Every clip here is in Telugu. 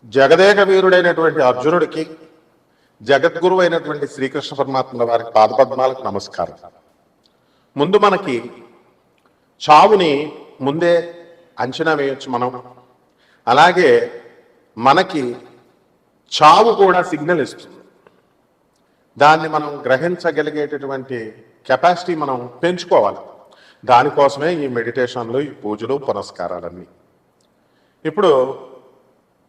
జగదేక వీరుడైనటువంటి అర్జునుడికి జగద్గురువు అయినటువంటి శ్రీకృష్ణ పరమాత్మ వారికి పాదపద్మాలకు నమస్కారం. ముందు మనకి చావుని ముందే అంచనా వేయొచ్చు మనం. అలాగే మనకి చావు కూడా సిగ్నల్ ఇస్తుంది. దాన్ని మనం గ్రహించగలిగేటటువంటి కెపాసిటీ మనం పెంచుకోవాలి. దానికోసమే ఈ మెడిటేషన్లు, ఈ పూజలు, పునస్కారాలన్నీ. ఇప్పుడు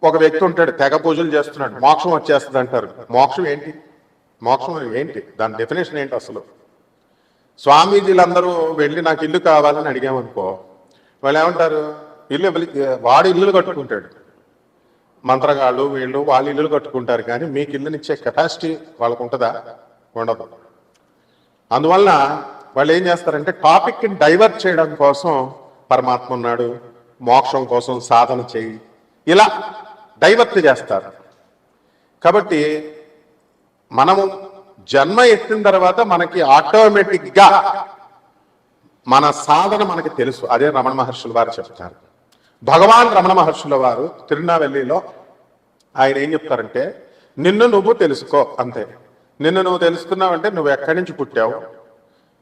ఒక వ్యక్తి ఉంటాడు, తెగ పూజలు చేస్తున్నాడు, మోక్షం వచ్చేస్తుంది అంటారు. మోక్షం ఏంటి? మోక్షం ఏంటి? దాని డెఫినేషన్ ఏంటి అసలు? స్వామీజీలందరూ వెళ్ళి నాకు ఇల్లు కావాలని అడిగామనుకో, వాళ్ళు ఏమంటారు? వాడు ఇల్లులు కట్టుకుంటాడు. మంత్రగాళ్ళు వీళ్ళు వాళ్ళు ఇల్లులు కట్టుకుంటారు, కానీ మీకు ఇల్లునిచ్చే కెపాసిటీ వాళ్ళకు ఉంటుందా? ఉండదు. అందువల్ల వాళ్ళు ఏం చేస్తారంటే టాపిక్ని డైవర్ట్ చేయడం కోసం పరమాత్మ ఉన్నాడు, మోక్షం కోసం సాధన చేయి, ఇలా డైవర్ట్ చేస్తారు. కాబట్టి మనము జన్మ ఎత్తిన తర్వాత మనకి ఆటోమేటిక్గా మన సాధన మనకి తెలుసు. అదే రమణ మహర్షుల వారు చెప్తారు. భగవాన్ రమణ మహర్షుల వారు తిరునావెల్లిలో ఆయన ఏం చెప్తారంటే, నిన్ను నువ్వు తెలుసుకో అంతే. నిన్ను నువ్వు తెలుసుకున్నావంటే నువ్వు ఎక్కడి నుంచి పుట్టావు,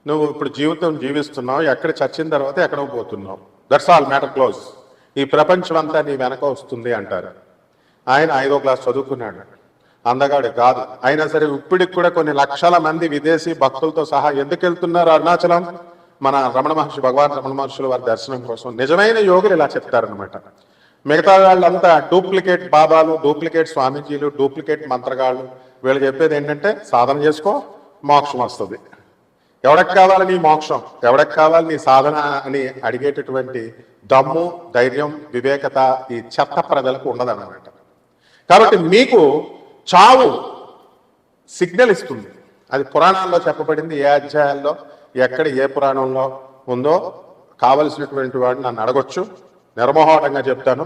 నువ్వు ఇప్పుడు జీవితం జీవిస్తున్నావు, ఎక్కడ చచ్చిన తర్వాత ఎక్కడో పోతున్నావు, దట్స్ ఆల్, మ్యాటర్ క్లోజ్. ఈ ప్రపంచం అంతా నీ వెనక వస్తుంది అంటారు. ఆయన 5వ క్లాస్ చదువుకున్నాడు, అందగాడు కాదు. అయినా సరే ఇప్పటికి కూడా కొన్ని లక్షల మంది విదేశీ భక్తులతో సహా ఎందుకు వెళ్తున్నారు అరుణాచలం? మన రమణ మహర్షి, భగవాన్ రమణ మహర్షుల వారి దర్శనం కోసం. నిజమైన యోగులు ఇలా చెప్తారనమాట. మిగతా వాళ్ళంతా డూప్లికేట్ బాబాలు, డూప్లికేట్ స్వామీజీలు, డూప్లికేట్ మంత్రగాళ్ళు. వీళ్ళు చెప్పేది ఏంటంటే సాధన చేసుకో, మోక్షం వస్తుంది. ఎవరికి కావాలి నీ మోక్షం, ఎవరికి కావాలి నీ సాధన అని అడిగేటటువంటి దమ్ము, ధైర్యం, వివేకత ఈ చెత్త ప్రజలకు ఉండదన్నమాట. కాబట్టి మీకు చావు సిగ్నల్ ఇస్తుంది. అది పురాణాల్లో చెప్పబడింది. ఏ అధ్యాయాల్లో, ఎక్కడ, ఏ పురాణంలో ఉందో కావలసినటువంటి వాడిని నన్ను అడగొచ్చు, నిర్మోహటంగా చెప్తాను.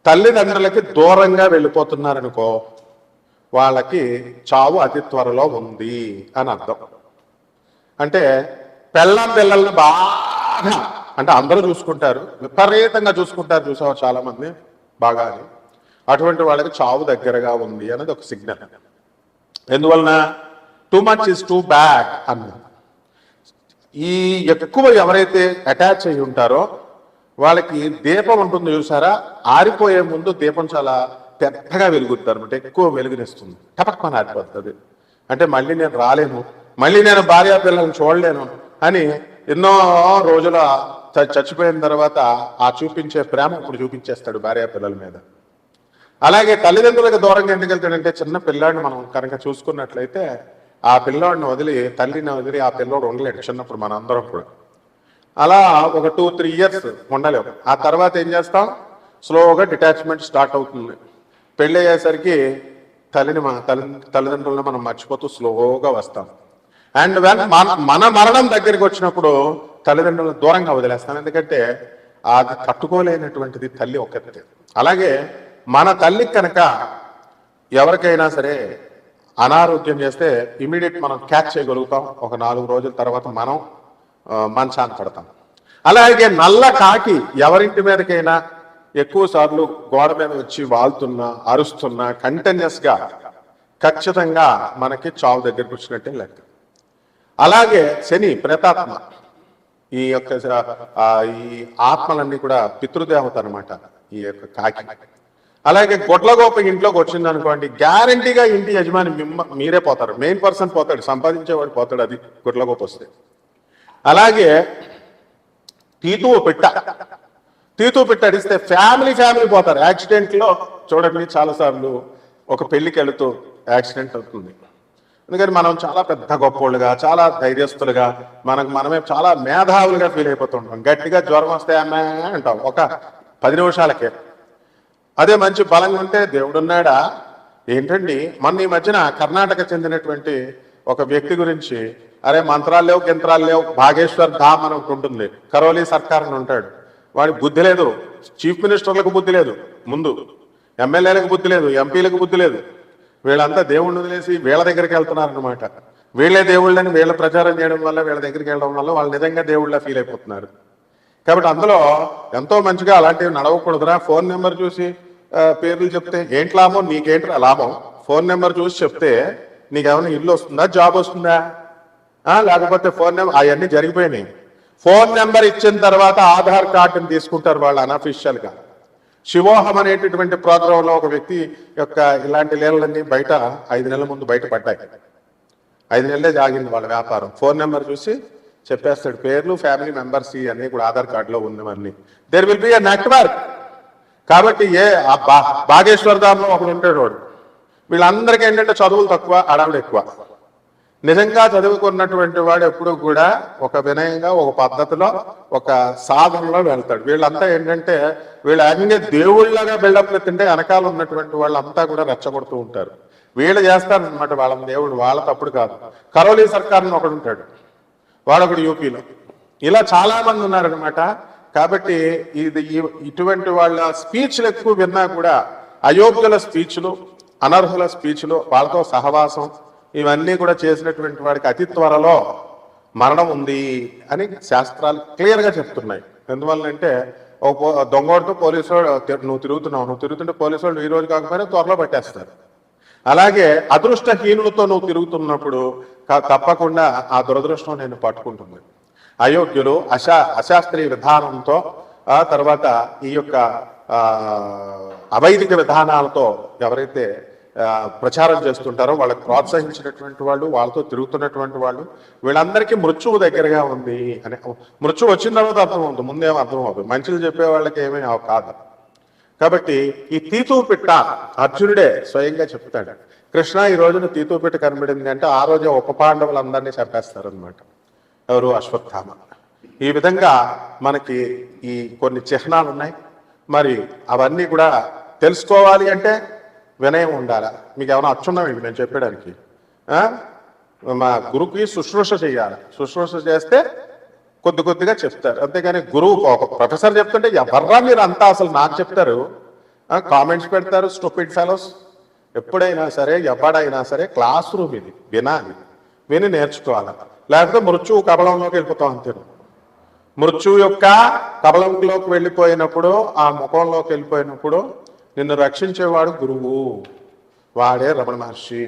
తల్లిదండ్రులకి దూరంగా వెళ్ళిపోతున్నారనుకో, వాళ్ళకి చావు అతి త్వరలో ఉంది అని అర్థం. అంటే పిల్లల్ని బాగా, అంటే అందరూ చూసుకుంటారు, విపరీతంగా చూసుకుంటారు, చూసావు చాలా మంది బాగా. అటువంటి వాళ్ళకి చావు దగ్గరగా ఉంది అనేది ఒక సిగ్నల్. ఎందువలన? Too much is too bad అన్న. ఈ ఎక్కువ ఎవరైతే అటాచ్ అయి ఉంటారో వాళ్ళకి దీపం ఉంటుంది చూసారా, ఆరిపోయే ముందు దీపం చాలా పెద్దగా వెలుగుతారు అనమాట, ఎక్కువ వెలుగునిస్తుంది, టపక్కన ఆరిపోతుంది. అంటే మళ్ళీ నేను రాలేను, మళ్ళీ నేను భార్యా పిల్లల్ని చూడలేను అని ఎన్నో రోజుల చచ్చిపోయిన తర్వాత ఆ చూపించే ప్రేమ ఇప్పుడు చూపించేస్తాడు భార్యా పిల్లల మీద. అలాగే తల్లిదండ్రులకు దూరంగా ఎందుకు వెళ్తాడంటే, చిన్న పిల్లాడిని మనం కనుక చూసుకున్నట్లయితే ఆ పిల్లోడిని వదిలి, తల్లిని వదిలి ఆ పిల్లోడు ఉండలేడు చిన్నప్పుడు. మన అందరం కూడా అలా ఒక 2-3 ఇయర్స్ ఉండలేము. ఆ తర్వాత ఏం చేస్తాం? స్లోగా డిటాచ్మెంట్ స్టార్ట్ అవుతుంది. పెళ్ళి అయ్యేసరికి తల్లిదండ్రులను మనం మర్చిపోతూ స్లోగా వస్తాం. అండ్ మన మరణం దగ్గరికి వచ్చినప్పుడు తల్లిదండ్రులను దూరంగా వదిలేస్తాం. ఎందుకంటే అది తట్టుకోలేనటువంటిది తల్లి ఒక్కతే. అలాగే మన తల్లి కనుక ఎవరికైనా సరే అనారోగ్యం చేస్తే ఇమీడియట్ మనం క్యాచ్ చేయగలుగుతాం. ఒక 4 రోజుల తర్వాత మనం మంచాన్ని పడతాం. అలాగే నల్ల కాకి ఎవరింటి మీదకైనా ఎక్కువ సార్లు గోడ మీద వచ్చి వాళ్తున్నా, అరుస్తున్నా, కంటిన్యూస్గా ఖచ్చితంగా మనకి చావు దగ్గరికి వచ్చినట్టే లెక్క. అలాగే శని, ప్రేతాత్మ, ఈ యొక్క ఈ ఆత్మలన్నీ కూడా పితృదేవత అనమాట ఈ యొక్క కాకి. అలాగే గొడ్లగోప ఇంట్లోకి వచ్చింది అనుకోండి, గ్యారంటీగా ఇంటి యజమాని మీరే పోతారు, మెయిన్ పర్సన్ పోతాడు, సంపాదించేవాడు పోతాడు. అది గొడ్లగోప వస్తే. అలాగే తీతువు పెట్ట అడిస్తే ఫ్యామిలీ పోతారు. యాక్సిడెంట్లో చూడండి, చాలాసార్లు ఒక పెళ్లికి వెళుతూ యాక్సిడెంట్ అవుతుంది. ఎందుకని మనం చాలా పెద్ద గొప్పోళ్ళుగా, చాలా ధైర్యస్తులుగా, మనమే చాలా మేధావులుగా ఫీల్ అయిపోతుంటాం. గట్టిగా జ్వరం వస్తే అమ్మే అంటాం ఒక 10 నిమిషాలకే. అదే మంచి బలంగా ఉంటే దేవుడున్నాడా ఏంటండి. మొన్న ఈ మధ్యన కర్ణాటక చెందినటువంటి ఒక వ్యక్తి గురించి, అరే మంత్రాలు లేవు, యంత్రాలు లేవు, భాగేశ్వర్ ధామ్ అని ఒకటి ఉంటుంది, కరోలీ సర్కార్ అని ఉంటాడు. వాడికి బుద్ధి లేదు, చీఫ్ మినిస్టర్లకు బుద్ధి లేదు, ముందు ఎమ్మెల్యేలకు బుద్ధి లేదు, ఎంపీలకు బుద్ధి లేదు. వీళ్ళంతా దేవుణ్ణి వదిలేసి వీళ్ళ దగ్గరికి వెళ్తున్నారనమాట. వీళ్ళే దేవుళ్ళని వీళ్ళ ప్రచారం చేయడం వల్ల, వీళ్ళ దగ్గరికి వెళ్ళడం వల్ల వాళ్ళు నిజంగా దేవుళ్ళ ఫీల్ అయిపోతున్నారు. కాబట్టి అందులో ఎంతో మంచిగా అలాంటివి నడవకూడదురా. ఫోన్ నెంబర్ చూసి పేర్లు చెప్తే ఏంటి లాభం, నీకేంటి లాభం? ఫోన్ నెంబర్ చూసి చెప్తే నీకేమైనా ఇల్లు వస్తుందా, జాబ్ వస్తుందా? లేకపోతే ఫోన్ నెంబర్ అవన్నీ జరిగిపోయినాయి. ఫోన్ నెంబర్ ఇచ్చిన తర్వాత ఆధార్ కార్డుని తీసుకుంటారు వాళ్ళు అనఫిషియల్గా. శివోహం అనేటటువంటి ప్రోగ్రాంలో ఒక వ్యక్తి యొక్క ఇలాంటి లీలలన్నీ బయట 5 నెలల ముందు బయటపడ్డాయి. 5 నెలలే జాగింది వాళ్ళ వ్యాపారం. ఫోన్ నెంబర్ చూసి చెప్పేస్తాడు, పేర్లు, ఫ్యామిలీ మెంబర్స్ అన్నీ కూడా ఆధార్ కార్డులో ఉన్నవన్నీ. There will be a network. కాబట్టి బాగేశ్వర్ ధామ్లో ఒకడు ఉంటాడు వాడు. వీళ్ళందరికీ ఏంటంటే చదువులు తక్కువ, అడవులు ఎక్కువ. నిజంగా చదువుకున్నటువంటి వాడు ఎప్పుడు కూడా ఒక వినయంగా, ఒక పద్ధతిలో, ఒక సాధనలో వెళ్తాడు. వీళ్ళంతా ఏంటంటే వీళ్ళు అన్ని దేవుళ్ళగా బిల్డప్లు తింటే వెనకాల ఉన్నటువంటి వాళ్ళంతా కూడా రెచ్చగొడుతూ ఉంటారు. వీళ్ళు చేస్తారనమాట వాళ్ళ దేవుడు. వాళ్ళ తప్పుడు కాదు. కరోలీ సర్కార్ అని ఒకడు ఉంటాడు, వాడొకడు యూపీలో. ఇలా చాలా మంది ఉన్నారనమాట. కాబట్టి ఇటువంటి వాళ్ళ స్పీచ్లు ఎక్కువ విన్నా కూడా అయోగ్యుల స్పీచ్లు, అనర్హుల స్పీచ్లు, వాళ్ళతో సహవాసం, ఇవన్నీ కూడా చేసినటువంటి వాడికి అతి త్వరలో మరణం ఉంది అని శాస్త్రాలు క్లియర్గా చెప్తున్నాయి. ఎందువల్లంటే దొంగోడితో పోలీసు వాడు నువ్వు తిరుగుతుంటే పోలీసు వాళ్ళు ఈ రోజు కాకపోయినా త్వరలో పట్టేస్తారు. అలాగే అదృష్టహీనులతో నువ్వు తిరుగుతున్నప్పుడు తప్పకుండా ఆ దురదృష్టం నేను పట్టుకుంటుంది. అయోగ్యులు, అశాస్త్రీయ విధానంతో, తర్వాత ఈ యొక్క అవైదిక విధానాలతో ఎవరైతే ప్రచారం చేస్తుంటారో వాళ్ళకి ప్రోత్సహించినటువంటి వాళ్ళు, వాళ్ళతో తిరుగుతున్నటువంటి వాళ్ళు, వీళ్ళందరికీ మృత్యువు దగ్గరగా ఉంది అని. మృత్యువు వచ్చిన తర్వాత అర్థమవుతుంది, ముందేమో అర్థమవుతుంది. మంచిలు చెప్పే వాళ్ళకి ఏమీ కాదు. కాబట్టి ఈ తీతూ పిట్ట అర్జునుడే స్వయంగా చెప్తాడు, కృష్ణ ఈ రోజున తీతూ పిట్ట కనబడింది అంటే ఆ రోజే ఉప పాండవులందరినీ చంపేస్తారనమాట. ఎవరు? అశ్వత్థామ. ఈ విధంగా మనకి ఈ కొన్ని చిహ్నాలు ఉన్నాయి. మరి అవన్నీ కూడా తెలుసుకోవాలి అంటే వినయం ఉండాలా. మీకు ఏమైనా అచ్చున్నాయి నేను చెప్పడానికి? మా గురువుకి శుశ్రూష చేయాలి. శుశ్రూష చేస్తే కొద్దిగా చెప్తారు. అంతేగాని గురువు ఒక ప్రొఫెసర్ చెప్తుంటే ఎవర్రా మీరు అంతా అసలు నాకు చెప్తారు, కామెంట్స్ పెడతారు, స్టూపిడ్ ఫెలోస్. ఎప్పుడైనా సరే, ఎవడైనా సరే క్లాస్ రూమ్ ఇది, వినాలి, విని నేర్చుకోవాలి. లేకపోతే మృత్యువు కబలంలోకి వెళ్ళిపోతాం అంతే. మృత్యువు యొక్క కబలంలోకి వెళ్ళిపోయినప్పుడు, ఆ ముఖంలోకి వెళ్ళిపోయినప్పుడు నిన్ను రక్షించేవాడు గురువు. వాడే రమణ మహర్షి,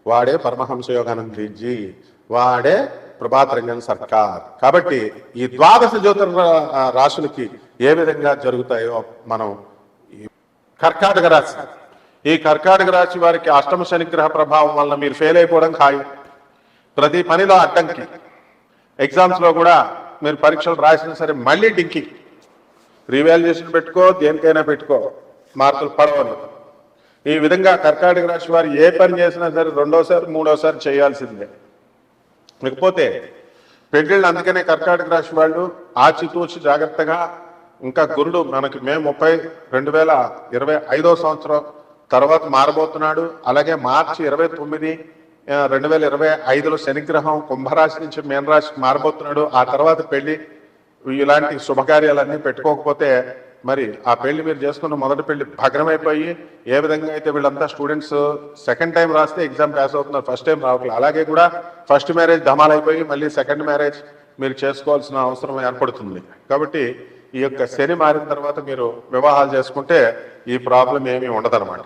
వాడే పరమహంస యోగానందజీ, వాడే ప్రభాత్ రంజన్ సర్కార్. కాబట్టి ఈ ద్వాదశ జ్యోతిర్ రాశులకి ఏ విధంగా జరుగుతాయో మనం, కర్కాటక రాశి, ఈ కర్కాటక రాశి వారికి అష్టమ శనిగ్రహ ప్రభావం వల్ల మీరు ఫెయిల్ అయిపోవడం ఖాయం. ప్రతి పనిలో అడ్డంకి. ఎగ్జామ్స్లో కూడా మీరు పరీక్షలు రాసినా సరే మళ్ళీ డింకి. రీవాల్యుయేషన్ పెట్టుకో, దేనికైనా పెట్టుకో, మార్కులు పడవలు. ఈ విధంగా కర్కాటక రాశి వారు ఏ పని చేసినా సరే రెండోసారి మూడోసారి చేయాల్సిందే. లేకపోతే పెళ్ళిళ్ళు. అందుకనే కర్కాటక రాశి వాళ్ళు ఆచితూచి జాగ్రత్తగా. ఇంకా గురుడు మనకి మే 30, 2025 సంవత్సరం తర్వాత మారబోతున్నాడు. అలాగే మార్చి 29, 2025లో శనిగ్రహం కుంభరాశి నుంచి మీనరాశికి మారబోతున్నాడు. ఆ తర్వాత పెళ్లి, ఇలాంటి శుభకార్యాలన్నీ పెట్టుకోకపోతే మరి ఆ పెళ్లి మీరు చేసుకున్న మొదటి పెళ్లి భగ్నమైపోయి, ఏ విధంగా అయితే వీళ్ళంతా స్టూడెంట్స్ సెకండ్ టైం రాస్తే ఎగ్జామ్ పాస్ అవుతున్నారు, ఫస్ట్ టైం రావట్లేదు. అలాగే కూడా ఫస్ట్ మ్యారేజ్ ధమాలైపోయి మళ్ళీ సెకండ్ మ్యారేజ్ మీరు చేసుకోవాల్సిన అవసరం ఏర్పడుతుంది. కాబట్టి ఈ యొక్క శని మారిన తర్వాత మీరు వివాహాలు చేసుకుంటే ఈ ప్రాబ్లం ఏమీ ఉండదన్నమాట.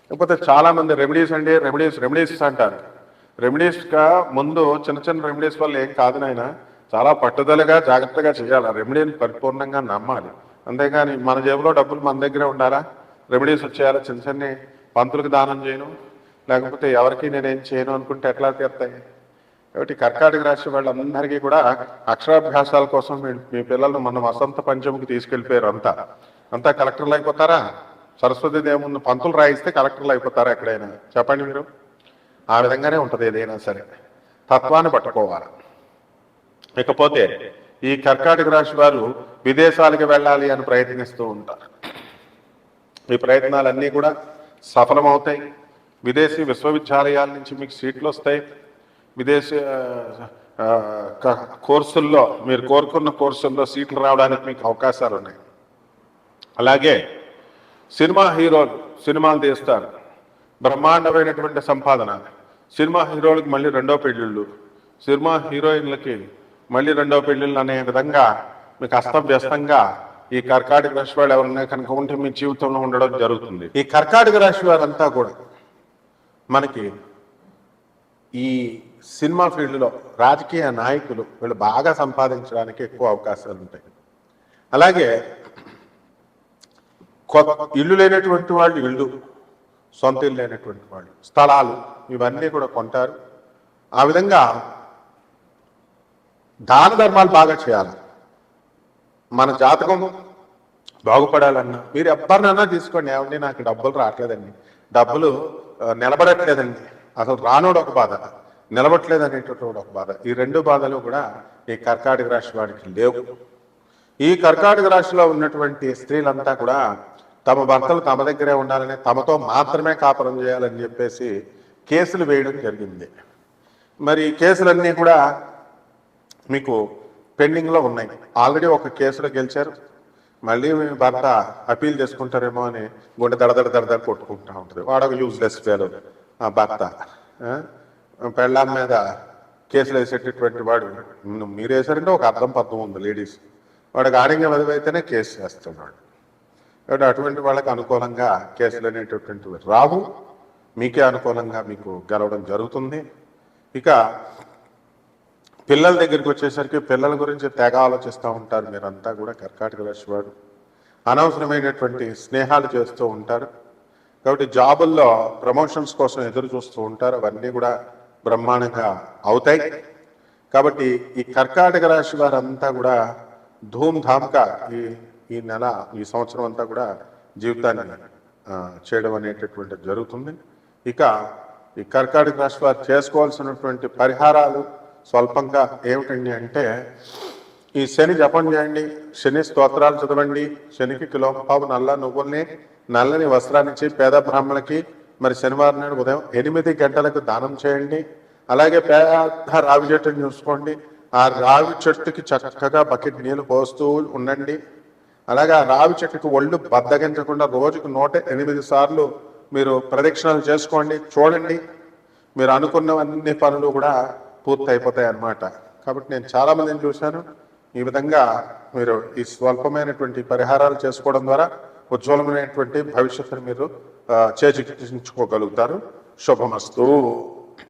లేకపోతే చాలా మంది రెమెడీస్ అండి, రెమెడీస్ అంటారు. రెమెడీస్గా ముందు చిన్న రెమెడీస్ వల్ల ఏం కాదు నాయన, చాలా పట్టుదలగా జాగ్రత్తగా చేయాలి. ఆ రెమెడీని పరిపూర్ణంగా నమ్మాలి. అంతేగాని మన జేబులో డబ్బులు మన దగ్గరే ఉండాలా, రెమెడీస్ వచ్చేయాలా, చిన్న పంతులకు దానం చేయను, లేకపోతే ఎవరికి నేనేం చేయను అనుకుంటే ఎట్లా తీరుతాయి? కాబట్టి కర్కాటక రాశి వాళ్ళందరికీ కూడా అక్షరాభ్యాసాల కోసం మీ పిల్లలను మన వసంత పంచముకి తీసుకెళ్ళిపోయారు. అంతా కలెక్టర్లు అయిపోతారా? సరస్వతి దేవి ముందు పంతులు రాయిస్తే కలెక్టర్లు అయిపోతారా ఎక్కడైనా? చెప్పండి మీరు. ఆ విధంగానే ఉంటుంది ఏదైనా సరే, తత్వాన్ని పట్టుకోవాలి. ఇకపోతే ఈ కర్కాటక రాశి వారు విదేశాలకు వెళ్ళాలి అని ప్రయత్నిస్తూ ఉంటారు. ఈ ప్రయత్నాలన్నీ కూడా సఫలమవుతాయి. విదేశీ విశ్వవిద్యాలయాల నుంచి మీకు సీట్లు వస్తాయి. విదేశీ కోర్సుల్లో మీరు కోరుకున్న కోర్సుల్లో సీట్లు రావడానికి మీకు అవకాశాలు ఉన్నాయి. అలాగే సినిమా హీరోలు సినిమాలు తీస్తారు, బ్రహ్మాండమైనటువంటి సంపాదన. సినిమా హీరోలకు మళ్ళీ రెండో పెళ్ళిళ్ళు, సినిమా హీరోయిన్లకి మళ్ళీ రెండో పెళ్ళిళ్ళు అనే విధంగా మీకు అస్తవ్యస్తంగా ఈ కర్కాటక రాశి వాళ్ళు ఎవరైనా కనుక ఉంటే మీ జీవితంలో ఉండడం జరుగుతుంది. ఈ కర్కాటక రాశి వారంతా కూడా మనకి ఈ సినిమా ఫీల్డ్లో రాజకీయ నాయకులు వీళ్ళు బాగా సంపాదించడానికి ఎక్కువ అవకాశాలు ఉంటాయి. అలాగే ఇల్లు లేనటువంటి వాళ్ళు ఇల్లు, సొంత ఇల్లు లేనటువంటి వాళ్ళు స్థలాలు, ఇవన్నీ కూడా కొంటారు. ఆ విధంగా దాన ధర్మాలు బాగా చేయాలి. మన జాతకం బాగుపడాలన్నా మీరు ఎవరినన్నా తీసుకోండి, ఏమండి నాకు డబ్బులు రావట్లేదండి, డబ్బులు నిలబడట్లేదండి, అసలు రానోడు ఒక బాధ, నిలబడట్లేదు అనేటటువంటి ఒక బాధ. ఈ రెండు బాధలు కూడా ఈ కర్కాటక రాశి వారికి లేవు. ఈ కర్కాటక రాశిలో ఉన్నటువంటి స్త్రీలంతా కూడా తమ భర్తలు తమ దగ్గరే ఉండాలని, తమతో మాత్రమే కాపురం చేయాలని చెప్పేసి కేసులు వేయడం జరిగింది. మరి కేసులన్నీ కూడా మీకు పెండింగ్లో ఉన్నాయి. ఆల్రెడీ ఒక కేసులో గెలిచారు, మళ్ళీ భర్త అపీల్ చేసుకుంటారేమో అని గుండె దడదడ కొట్టుకుంటూ ఉంటుంది. వాడొక యూజ్లెస్ ఫెలో ఆ భర్త. పెళ్ళాం మీద కేసులు వేసేటటువంటి వాడు, మీరు వేసారంటే ఒక అర్థం పర్థం ఉంది లేడీస్, వాడికి ఆడంగా వదివైతేనే కేసు చేస్తున్నాడు. కాబట్టి అటువంటి వాళ్ళకి అనుకూలంగా కేసులు అనేటటువంటివి రావు, మీకే అనుకూలంగా మీకు గెలవడం జరుగుతుంది. ఇక పిల్లల దగ్గరికి వచ్చేసరికి పిల్లల గురించి తెగ ఆలోచిస్తూ ఉంటారు మీరంతా కూడా కర్కాటక రాశి వారు. అనవసరమైనటువంటి స్నేహాలు చేస్తూ ఉంటారు. కాబట్టి జాబుల్లో ప్రమోషన్స్ కోసం ఎదురు చూస్తూ ఉంటారు. అవన్నీ కూడా బ్రహ్మాండంగా అవుతాయి. కాబట్టి ఈ కర్కాటక రాశి వారంతా కూడా ధూమ్ధామ్గా ఈ నెల, ఈ సంవత్సరం అంతా కూడా జీవితాన్ని చేయడం అనేటటువంటిది జరుగుతుంది. ఇక ఈ కర్కాటక రాశి వారు చేసుకోవాల్సినటువంటి పరిహారాలు స్వల్పంగా ఏమిటండి అంటే, ఈ శని జపం చేయండి, శని స్తోత్రాలు చదవండి, శనికి కిలోంపావు నల్ల నువ్వుల్ని నల్లని వస్త్రాన్ని ఇచ్చి పేద బ్రాహ్మణులకి మరి శనివారం నాడు ఉదయం 8 గంటలకు దానం చేయండి. అలాగే పేద రావి చెట్టుని చూసుకోండి, ఆ రావి చెట్టుకి చక్కగా బకెట్ నీళ్ళు పోస్తూ ఉండండి. అలాగే ఆ రావి చెట్టుకి ఒళ్ళు బద్దగించకుండా రోజుకు 108 సార్లు మీరు ప్రదక్షిణలు చేసుకోండి. చూడండి, మీరు అనుకున్నవన్నీ పనులు కూడా పూర్తి అయిపోతాయి అన్నమాట. కాబట్టి నేను చాలామందిని చూశాను. ఈ విధంగా మీరు ఈ స్వల్పమైనటువంటి పరిహారాలు చేసుకోవడం ద్వారా ఉజ్వలమైనటువంటి భవిష్యత్తును మీరు చేజిక్కించుకోగలుగుతారు. శుభమస్తు.